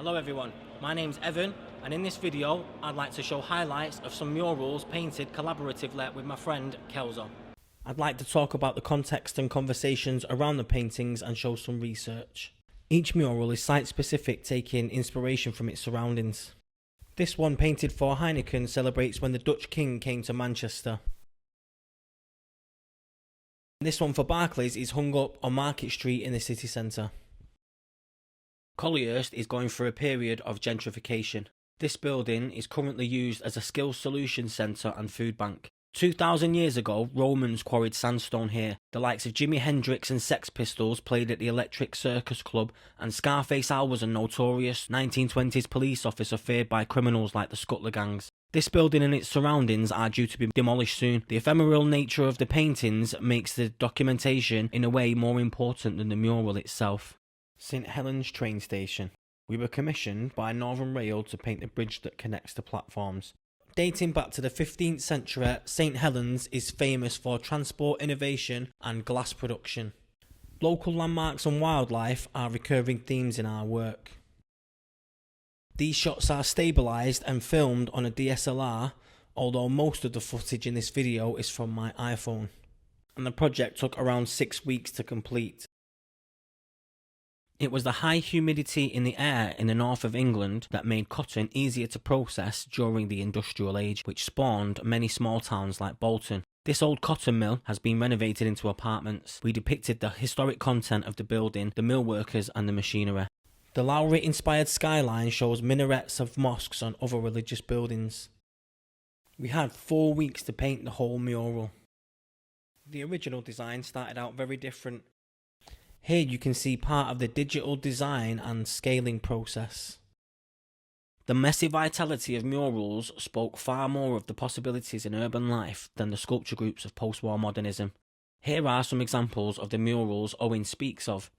Hello everyone, my name's Evan, and in this video I'd like to show highlights of some murals painted collaboratively with my friend Kelzo. I'd like to talk about the context and conversations around the paintings and show some research. Each mural is site specific, taking inspiration from its surroundings. This one, painted for Heineken, celebrates when the Dutch king came to Manchester. This one for Barclays is hung up on Market Street in the city centre. Collyhurst is going through a period of gentrification. This building is currently used as a skills solutions centre and food bank. 2,000 years ago, Romans quarried sandstone here. The likes of Jimi Hendrix and Sex Pistols played at the Electric Circus Club, and Scarface Al was a notorious 1920s police officer feared by criminals like the Scuttler gangs. This building and its surroundings are due to be demolished soon. The ephemeral nature of the paintings makes the documentation in a way more important than the mural itself. St Helens train station. We were commissioned by Northern Rail to paint the bridge that connects the platforms. Dating back to the 15th century, St Helens is famous for transport innovation and glass production. Local landmarks and wildlife are recurring themes in our work. These shots are stabilised and filmed on a DSLR, although most of the footage in this video is from my iPhone. And the project took around 6 weeks to complete. It was the high humidity in the air in the north of England that made cotton easier to process during the industrial age, which spawned many small towns like Bolton. This old cotton mill has been renovated into apartments. We depicted the historic content of the building, the mill workers and the machinery. The Lowry-inspired skyline shows minarets of mosques and other religious buildings. We had 4 weeks to paint the whole mural. The original design started out very different. Here you can see part of the digital design and scaling process. The messy vitality of murals spoke far more of the possibilities in urban life than the sculpture groups of post-war modernism. Here are some examples of the murals Owen speaks of.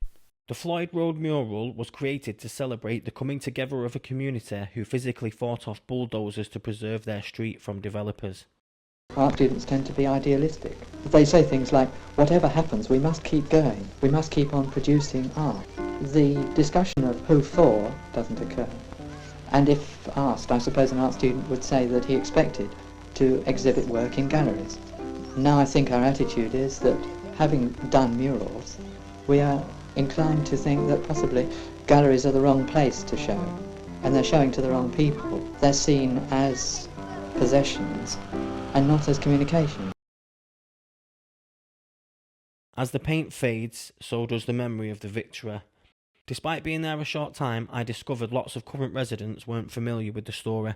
The Floyd Road mural was created to celebrate the coming together of a community who physically fought off bulldozers to preserve their street from developers. Art students tend to be idealistic. They say things like, whatever happens, we must keep going. We must keep on producing art. The discussion of who for doesn't occur. And if asked, I suppose an art student would say that he expected to exhibit work in galleries. Now I think our attitude is that, having done murals, we are inclined to think that possibly galleries are the wrong place to show. And they're showing to the wrong people. They're seen as possessions and not as communication. As the paint fades, so does the memory of the victory. Despite being there a short time, I discovered lots of current residents weren't familiar with the story.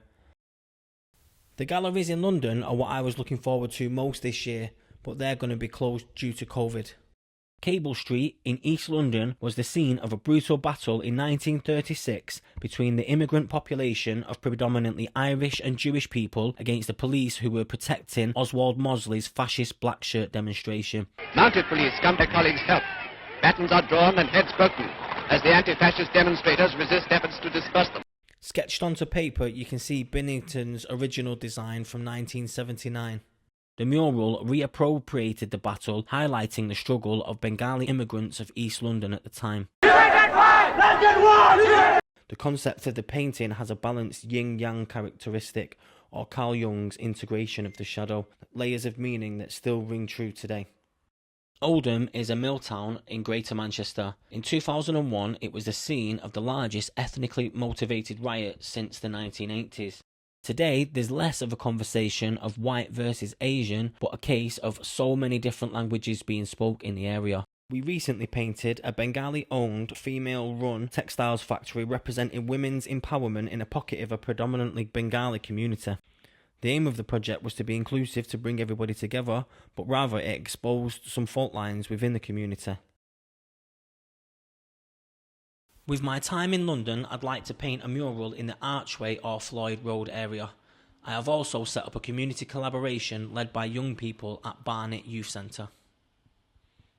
The galleries in London are what I was looking forward to most this year, but they're going to be closed due to COVID. Cable Street in East London was the scene of a brutal battle in 1936 between the immigrant population of predominantly Irish and Jewish people against the police who were protecting Oswald Mosley's fascist black shirt demonstration. Mounted police come to colleagues' help. Batons are drawn and heads broken as the anti-fascist demonstrators resist efforts to disperse them. Sketched onto paper, you can see Binnington's original design from 1979. The mural reappropriated the battle, highlighting the struggle of Bengali immigrants of East London at the time. The concept of the painting has a balanced yin-yang characteristic, or Carl Jung's integration of the shadow, layers of meaning that still ring true today. Oldham is a mill town in Greater Manchester. In 2001, it was the scene of the largest ethnically motivated riot since the 1980s. Today, there's less of a conversation of white versus Asian, but a case of so many different languages being spoke in the area. We recently painted a Bengali-owned, female-run textiles factory representing women's empowerment in a pocket of a predominantly Bengali community. The aim of the project was to be inclusive to bring everybody together, but rather it exposed some fault lines within the community. With my time in London, I'd like to paint a mural in the Archway or Floyd Road area. I have also set up a community collaboration led by young people at Barnet Youth Centre.